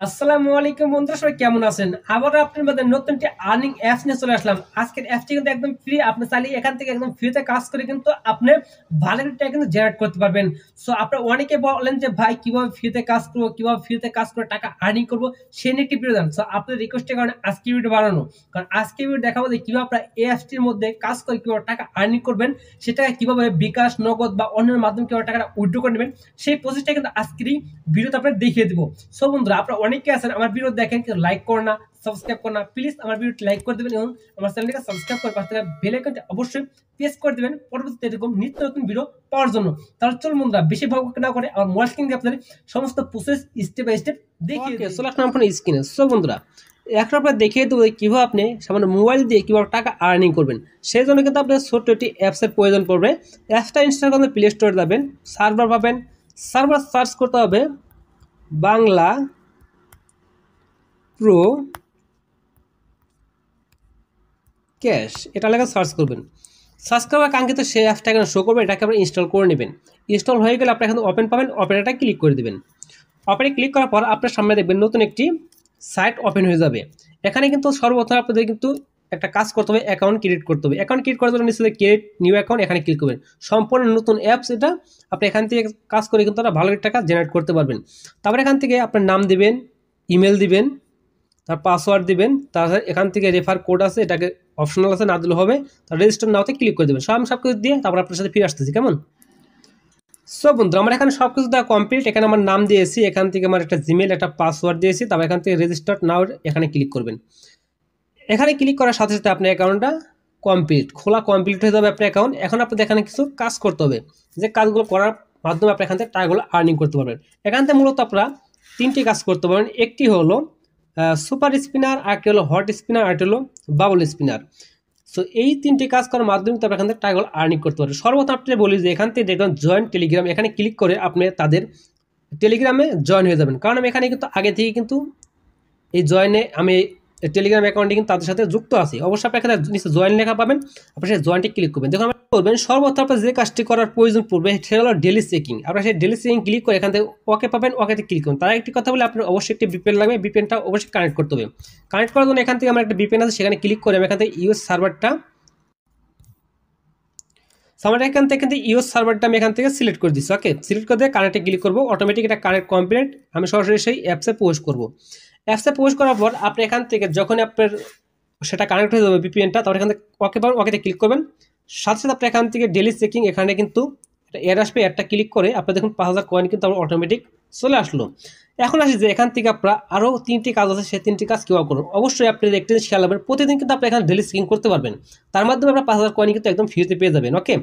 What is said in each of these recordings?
আসসালামু আলাইকুম বন্ধুরা, সবাই কেমন আছেন? আবারও আপনার মধ্যে নতুন একটি আর্নিং অ্যাপস নিয়ে চলে আসলাম। আজকের অ্যাপসটি কিন্তু একদম ফ্রি। আপনি চাইলে এখান থেকে একদম ফ্রিতে কাজ করে কিন্তু আপনি ভালো একটা টাকা কিন্তু জেনারেট করতে পারবেন। সো আপনারা অনেকে বলেন যে ভাই কিভাবে ফ্রিতে কাজ করবো, কিভাবে ফ্রিতে কাজ করে টাকা আর্নিং করবো, সে নিয়ে একটি ভিডিও দেন। সো আপনার রিকোয়েস্টের কারণে আজকে ভিডিও বানানো, কারণ আজকে ভিডিও দেখাবো যে কিভাবে আপনারা এই অ্যাপসটির মধ্যে কাজ করে কিভাবে টাকা আর্নিং করবেন, সেটা কিভাবে বিকাশ, নগদ বা অন্যের মাধ্যমে কিভাবে টাকাটা উইথড্র করে নেবেন, সেই প্রসেসটা কিন্তু আজকের এই ভিডিওতে আপনাদের দেখিয়ে দিব। সো বন্ধুরা, আপনারা অনেকে আছেন আমার ভিডিও দেখেন কিন্তু লাইক করে না, সাবস্ক্রাইব করে না। প্লিজ আমার ভিডিওটি লাইক করে দেবেন এবং আমার চ্যানেলটিকে সাবস্ক্রাইব করে পাশে থাকা বেল আইকনটি অবশ্যই প্রেস করে দেবেন পরবর্তীতে এরকম নিত্য নতুন ভিডিও পাওয়ার জন্য। তাহলে চলুন বন্ধুরা, বেশি ভাগ না করে আমার মোবাইল স্ক্রিন দিয়ে আপনাদের সমস্ত প্রসেস স্টেপ বাই স্টেপ দেখিয়ে দিই। চলে আসলাম আপনার স্ক্রিনে। সো বন্ধুরা, এখন আপনার দেখিয়ে দেবো কিভাবে আপনি সামান্য মোবাইল দিয়ে কিভাবে টাকা আর্নিং করবেন। সেই জন্য কিন্তু আপনার ছোট্ট একটি অ্যাপসের প্রয়োজন পড়বে। অ্যাপসটা ইনস্টল করতে প্লে স্টোরে যাবেন, সার্ভার পাবেন, সার্ভার সার্চ করতে হবে বাংলা প্রো ক্যাশ, এটা লেখা সার্চ করবেন। সার্চ করার কাঙ্ক্ষিত সেই অ্যাপসটা এখানে শো করবে, এটাকে আপনি ইনস্টল করে নেবেন। ইনস্টল হয়ে গেলে আপনি এখানে ওপেন পাবেন, ওপেনটা ক্লিক করে দেবেন। ওপেনে ক্লিক করার পর আপনার সামনে দেখবেন নতুন একটি সাইট ওপেন হয়ে যাবে। এখানে কিন্তু সর্বপ্রথম আপনাদের কিন্তু একটা কাজ করতে হবে, অ্যাকাউন্ট ক্রিয়েট করতে হবে। অ্যাকাউন্ট ক্রিয়েট করার জন্য নিচে ক্রিয়েট নিউ অ্যাকাউন্ট, এখানে ক্লিক করবেন। সম্পূর্ণ নতুন অ্যাপস এটা, আপনি এখান থেকে কাজ করে কিন্তু ভালো টাকা জেনারেট করতে পারবেন। তারপরে এখান থেকে আপনার নাম দিবেন, ইমেল দিবেন, তার পাসওয়ার্ড দিবেন, তারপর এখান থেকে রেফার কোড আছে, এটাকে অপশনাল আছে, না দিলে হবে। তার রেজিস্টার নাওতে ক্লিক করে দেবেন। সব কিছু দিয়ে তারপর আপনার সাথে ফিরে আসতেছি, কেমন? সো বন্ধু, আমার এখানে সব কিছু দেওয়া কমপ্লিট। এখানে আমার নাম দিয়েছি, এখান থেকে আমার একটা জিমেল, একটা পাসওয়ার্ড দিয়েছি। তারপর এখান থেকে রেজিস্টার নাও এখানে ক্লিক করবেন। এখানে ক্লিক করার সাথে সাথে আপনার অ্যাকাউন্টটা খোলা কমপ্লিট হয়ে যাবে আপনার অ্যাকাউন্ট। এখন আপনাদের এখানে কিছু কাজ করতে হবে, যে কাজগুলো করার মাধ্যমে আপনি এখান থেকে টাকাগুলো আর্নিং করতে পারবেন। এখান থেকে মূলত আপনারা তিনটি কাজ করতে পারবেন। একটি হলো সুপার স্পিনার, আরেকটি হলো হট স্পিনার, আরেকটি হলো বাবল স্পিনার। সো এই তিনটি কাজ করার মাধ্যমে তো এখান থেকে টাকাগুলো আর্নিং করতে পারবেন। সর্বপ্রথম আপনি বলি যে এখান থেকে দেখবেন জয়েন টেলিগ্রাম, এখানে ক্লিক করে আপনি তাদের টেলিগ্রামে জয়েন হয়ে যাবেন। কারণ আমি এখানে কিন্তু আগে থেকে কিন্তু এই জয়েনে আমি টেলিগ্রাম অ্যাকাউন্টে কিন্তু তাদের সাথে যুক্ত আছি। অবশ্যই আপনি এখানে নিচে জয়েন লেখা পাবেন, আপনি সেই জয়েনটি ক্লিক করবেন। দেখুন আপনি করবেন সর্বপ্রথম আপনার যে কাজটি করার প্রয়োজন পড়বে সেটা হলো ডেলি চেকিং। আপনার সেই ডেলি চেকিং ক্লিক করে এখান থেকে ওকে পাবেন, ওকেতে ক্লিক করুন। তার একটি কথা বলে আপনার অবশ্যই একটি বিপিএন লাগবে, বিপিএনটা অবশ্যই কানেক্ট করতে হবে। কানেক্ট করার জন্য এখান থেকে আমার একটা বিপিএন আছে, সেখানে ক্লিক করে আমি এখান থেকে ইউএস সার্ভারটা, আমার এখান থেকে ইউএস সার্ভারটা আমি এখান থেকে সিলেক্ট করে দিচ্ছি। ওকে, সিলেক্ট করে দিয়ে কানেক্টে ক্লিক করবো, অটোমেটিক এটা কানেক্ট কমপ্লিট। আমি সরাসরি সেই অ্যাপসে প্রবেশ করবো। অ্যাপসে প্রবেশ করার পর আপনি এখান থেকে যখন আপনার সেটা কানেক্ট হয়ে যাবে বিপিএনটা, তারপর এখান থেকে ওকে পাবেন, ওকেতে ক্লিক করবেন। সাথে সাথে আপনি এখান থেকে ডেলি চেকিং, এখানে কিন্তু এর আসবে, এরটা ক্লিক করে আপনি দেখুন 5000 কয়েন কিন্তু আমার অটোমেটিক চলে আসলো। এখন আসি যে এখান থেকে আপনারা আরও তিনটি কাজ আছে, সেই তিনটি কাজ কীভাবে করুন। অবশ্যই আপনি একটি জিনিস খেয়াল রাখবেন, প্রতিদিন কিন্তু আপনি এখানে ডেলি চেকিং করতে পারবেন। তার মাধ্যমে আপনার 5000 কয়েন কিন্তু একদম ফ্রিতে পেয়ে যাবেন। ওকে,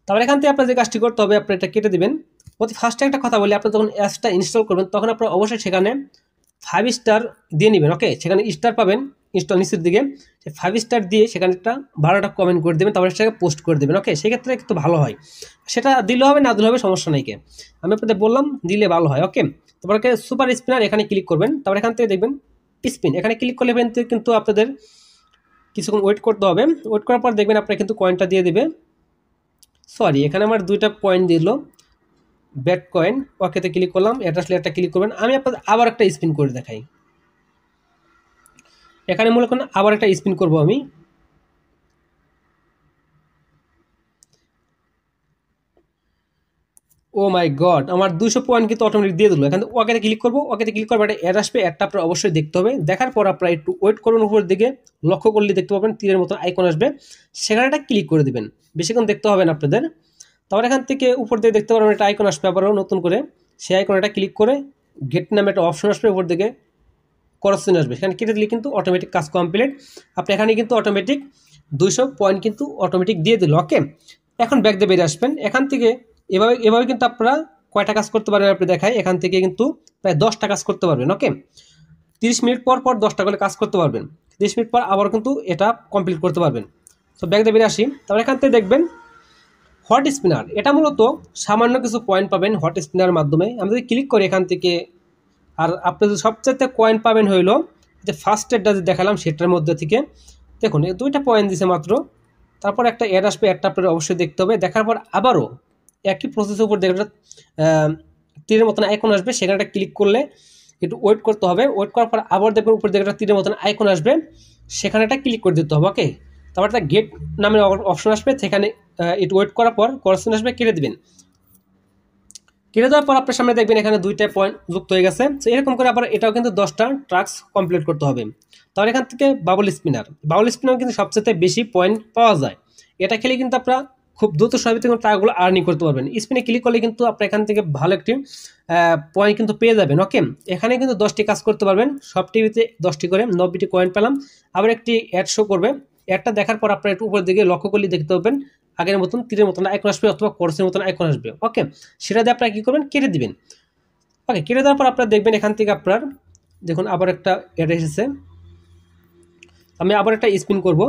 তারপর এখান থেকে আপনার যে কাজটি করতে হবে, আপনি এটা কেটে দেবেন। প্রতি ফার্স্টে একটা কথা বলি, আপনি যখন অ্যাপসটা ইনস্টল করবেন তখন আপনার অবশ্যই সেখানে 5 স্টার দিয়ে নেবেন। ওকে, সেখানে স্টার পাবেন ইনস্টল নিচের দিকে, সেই 5 স্টার দিয়ে সেখানে একটা 12টা কমেন্ট করে দেবেন, তারপরে সেটাকে পোস্ট করে দেবেন। ওকে, সেক্ষেত্রে একটু ভালো হয়। সেটা দিলে হবে, না দিলে হবে, সমস্যা নেই। আমি আপনাদের বললাম দিলে ভালো হয়। ওকে, তারপরে সুপার স্পিনার এখানে ক্লিক করবেন। তারপর এখান থেকে দেখবেন স্পিন, এখানে ক্লিক করলে কিন্তু আপনাদের কিছুক্ষণ ওয়েট করতে হবে। ওয়েট করার পর দেখবেন আপনার কিন্তু কয়েনটা দিয়ে দেবে। সরি, এখানে আমার 2টা পয়েন্ট দিল, ব্যাট কয়েন। ওকেতে ক্লিক করলাম, এটা আসলে একটা ক্লিক করবেন। আমি আপনাদের আবার একটা স্পিন করে দেখাই। এখানে মনে করেন আবার একটা স্পিন করব আমি। ও মাই গড, আমার 200 পয়েন্ট কিন্তু অটোমেটিক দিয়ে দিল। এখানে ওকেতে ক্লিক করবো, ওকেতে ক্লিক করবো, একটা অ্যাড আসবে, অ্যাডটা আপনার অবশ্যই দেখতে হবে। দেখার পর আপনারা একটু ওয়েট করুন, উপর দিকে লক্ষ্য করলে দেখতে পাবেন তীরের মতো আইকন আসবে, সেখানে একটা ক্লিক করে দেবেন। বেশিক্ষণ দেখতে হবে না আপনাদের। তারপর এখান থেকে উপর দিকে দেখতে পারবেন একটা আইকন আসবে আবারও নতুন করে, সেই আইকনটা ক্লিক করে গেট নামে একটা অপশন আসবে, উপর দিকে করসিন আসবে, সেখানে কেটে দিলে কিন্তু অটোমেটিক কাজ কমপ্লিট। আপনি এখানে কিন্তু অটোমেটিক 200 পয়েন্ট কিন্তু অটোমেটিক দিয়ে দিল। ওকে, এখন ব্যাক দিয়ে বেরিয়ে আসবেন। এখান থেকে এভাবে কিন্তু আপনারা কয়টা কাজ করতে পারবেন আপনি দেখাই। এখান থেকে কিন্তু প্রায় 10টা কাজ করতে পারবেন। ওকে, 30 মিনিট পর পর 10টা করে কাজ করতে পারবেন। 30 মিনিট পর আবার কিন্তু এটা কমপ্লিট করতে পারবেন। তো ব্যাক দিয়ে বেরিয়ে আসি। তারপর এখান থেকে দেখবেন হট স্পিনার, এটা মূলত সামান্য কিছু পয়েন্ট পাবেন হট স্পিনার মাধ্যমে। আমি যদি ক্লিক করি এখান থেকে, আর আপনি যদি সবচেয়ে কয়েন পাবেন হইলো যে ফার্স্ট এডটা যে দেখালাম সেটার মধ্যে থেকে। দেখুন 2টা পয়েন্ট দিছে মাত্র। তারপর একটা অ্যাড আসবে, অ্যাডটা আপনার অবশ্যই দেখতে হবে। দেখার পর আবারও একই প্রসেসের উপর দেখবেন তীরের মতন আইকন আসবে, সেখানে ক্লিক করলে একটু ওয়েট করতে হবে। ওয়েট করার পর আবার দেখবেন উপর দিকে একটা তীরের মতন আইকন আসবে, সেখানে একটা ক্লিক করে দিতে হবে। ওকে, তারপর একটা গেট নামের অপশন আসবে, সেখানে একটু ওয়েট করার পর কোর্সন আসবে, কেটে দিবেন। কেটে দেওয়ার পর আপনার সামনে দেখবেন এখানে 2টা পয়েন্ট যুক্ত হয়ে গেছে। তো এরকম করে আবার এটাও কিন্তু 10টা টাস্ক কমপ্লিট করতে হবে। তাহলে এখান থেকে বাবল স্পিনার কিন্তু সবচেয়ে বেশি পয়েন্ট পাওয়া যায়। এটা খেলে কিন্তু আপনারা খুব দ্রুত সময়ের ভিতরে টাকাগুলো আর্নিং করতে পারবেন। স্পিনে ক্লিক করলে কিন্তু আপনার এখান থেকে ভালো একটি পয়েন্ট কিন্তু পেয়ে যাবেন। ওকে, এখানে কিন্তু 10টি কাজ করতে পারবেন, সব টিভিতে 10টি করে 90টি পয়েন্ট পেলাম। আবার একটি অ্যাড শো করবে, অ্যাডটা দেখার পর আপনার একটু উপরের দিকে লক্ষ্য করলে দেখতে পাবেন আগের মতন তীরের মতন আইকন আসবে অথবা কোর্সের মতন আইকন আসবে। ওকে, সেটা দিয়ে আপনারা কী করবেন, কেটে দিবেন। ওকে, কেটে দেওয়ার পর আপনারা দেখবেন এখান থেকে আপনার দেখুন আবার একটা অ্যাড এসেছে। আমি আবার একটা স্পিন করব।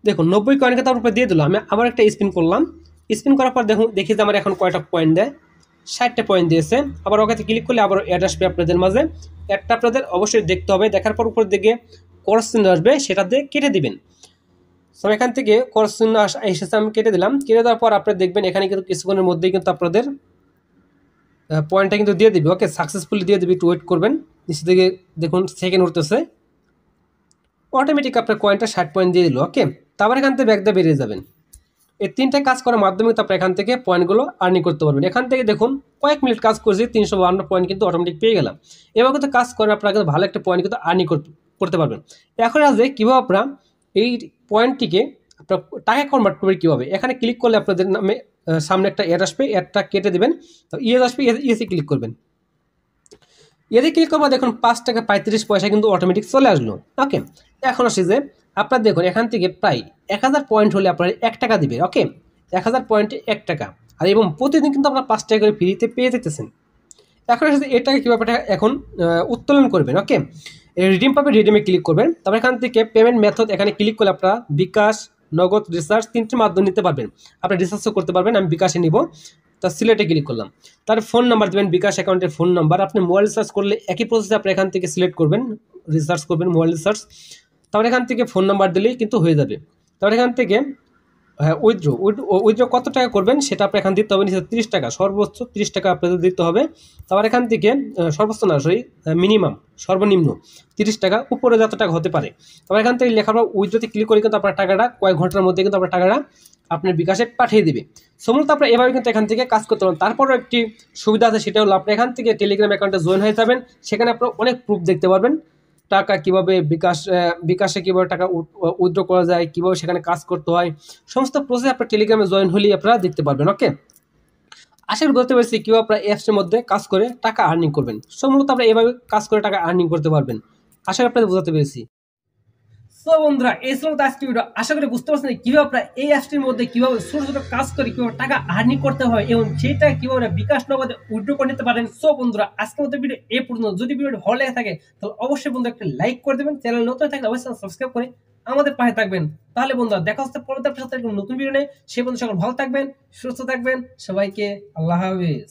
দেখুন 90 কয়েনকে তার উপরে দিয়ে দিল। আমি আবার একটা স্পিন করলাম। স্পিন করার পর দেখি যে আমার এখন কয়টা পয়েন্ট দেয়, 60টা পয়েন্ট দিয়েছে। আবার ওখানে ক্লিক করলে আবার অ্যাড আসবে আপনাদের মাঝে। অ্যাডটা আপনাদের অবশ্যই দেখতে হবে, দেখার পর উপর দিকে কোর্সিন আসবে, সেটা দিয়ে কেটে দিবেন। সো এখান থেকে কোর্সিন এসেছে, আমি কেটে দিলাম। কেটে দেওয়ার পর আপনারা দেখবেন এখানে কিন্তু কিছুক্ষণের মধ্যেই কিন্তু আপনাদের পয়েন্টটা কিন্তু দিয়ে দিবে। ওকে, সাকসেসফুলি দিয়ে দিবে, একটু ওয়েট করবেন। নিচে দিকে দেখুন সেকেন্ড উঠতেছে, অটোমেটিক আপনার কয়েনটা 60 পয়েন্ট দিয়ে দিল। ওকে, তারপর এখান থেকে ব্যাক দিয়ে বেরিয়ে যাবেন। এই 3টা কাজ করার মাধ্যমে তো আপনি এখান থেকে পয়েন্টগুলো আর্নিং করতে পারবেন। এখান থেকে দেখুন কয়েক মিনিট কাজ করছি, 352 পয়েন্ট কিন্তু অটোমেটিক পেয়ে গেলাম। এবার কিন্তু কাজ করে আপনারা কিন্তু ভালো একটা পয়েন্ট কিন্তু আর্নিং করতে পারবেন। এখন আসলে কীভাবে আপনারা এই পয়েন্টটিকে আপনার টাকা কনভার্ট করবেন কীভাবে, এখানে ক্লিক করলে আপনাদের নামে সামনে একটা অ্যাড আসবে, অ্যাডটা কেটে দেবেন। তো ইয়েস আসবে, ইয়েসে ক্লিক করবেন। এতে ক্লিক করবো, দেখুন 5 টাকা 35 পয়সা কিন্তু অটোমেটিক চলে আসলো। ওকে, এখন আসি যে আপনার দেখুন এখান থেকে প্রায় 1000 পয়েন্ট হলে আপনার 1 টাকা দিবে। ওকে, 1000 পয়েন্টে 1 টাকা, আর এবং প্রতিদিন কিন্তু আপনার 5 টাকা করে ফ্রিতে পেয়ে যেতেছেন। এখন আসলে এটাকে কীভাবে এখন উত্তোলন করবেন। ওকে, রিডিম পাবে, রিডিমে ক্লিক করবেন। তারপর এখান থেকে পেমেন্ট মেথড এখানে ক্লিক করলে আপনারা বিকাশ, নগদ, রিচার্জ 3টির মাধ্যমে নিতে পারবেন। আপনি রিচার্জও করতে পারবেন, আমি বিকাশে নিব। তা সিলেক্টে ক্লিক করলাম, তার ফোন নাম্বার দেবেন, বিকাশ অ্যাকাউন্টের ফোন নাম্বার। আপনি মোবাইল রিচার্জ করলে একই প্রসেসে আপনি এখান থেকে সিলেক্ট করবেন, রিচার্জ করবেন মোবাইল রিচার্জ। তারপর এখান থেকে ফোন নাম্বার দিলেই কিন্তু হয়ে যাবে। তারপর এখান থেকে হ্যাঁ উইথড্র কত টাকা করবেন সেটা আপনি এখান দিতে হবে, নিচে 30 টাকা, সর্বোচ্চ 30 টাকা আপনাদের দিতে হবে। তারপর এখান থেকে সর্বোচ্চ না মিনিমাম, সর্বনিম্ন 30 টাকা, উপরে যত টাকা হতে পারে। তারপর এখান থেকে লেখার পর উইথড্রতে ক্লিক করে কিন্তু আপনার টাকাটা কয়েক ঘন্টার মধ্যে কিন্তু আপনার টাকাটা আপনার বিকাশে পাঠিয়ে দিবে। সমস্ত আপনার এভাবে কিন্তু এখান থেকে কাজ করতে পারেন। তারপরও একটি সুবিধা আছে, সেটা হলো আপনি এখান থেকে টেলিগ্রাম অ্যাকাউন্টে জয়েন হয়ে যাবেন। সেখানে আপনার অনেক প্রুফ দেখতে পারবেন, টাকা কিভাবে বিকাশে কিভাবে টাকা উইথড্র করা যায়, কিভাবে সেখানে কাজ করতে হয়, সমস্ত প্রসেস আপনার টেলিগ্রামে জয়েন হলেই আপনারা দেখতে পারবেন। ওকে, আশা করি বলতে পারছি কীভাবে আপনারা অ্যাপসের মধ্যে কাজ করে টাকা আর্নিং করবেন। মূলত আপনারা এভাবে কাজ করে টাকা আর্নিং করতে পারবেন। আশা করি আপনাদের বোঝাতে পেরেছি। সো বন্ধুরা, এই ছিল আজকে ভিডিও। আশা করি বুঝতে পারছেন কিভাবে আপনারা এই অ্যাপসটির মধ্যে কিভাবে ছোট ছোট কাজ করে কিভাবে টাকা আর্নিং করতে হয় এবং সেইটা কিভাবে বিকাশ নগদে উইথড্র করে নিতে পারেন। সো বন্ধুরা, আজকের মতো ভিডিও এই পর্যন্ত। যদি ভিডিওটি ভালো লেগে থাকে তাহলে অবশ্যই বন্ধু একটা লাইক করে দেবেন, চ্যানেল নতুন থাকলে অবশ্যই সাবস্ক্রাইব করে আমাদের পাশে থাকবেন। তাহলে বন্ধুরা দেখা হচ্ছে পরবর্তী সাথে নতুন ভিডিও নেই। সেই বন্ধু সকল ভালো থাকবেন, সুস্থ থাকবেন। সবাইকে আল্লাহ হাফেজ।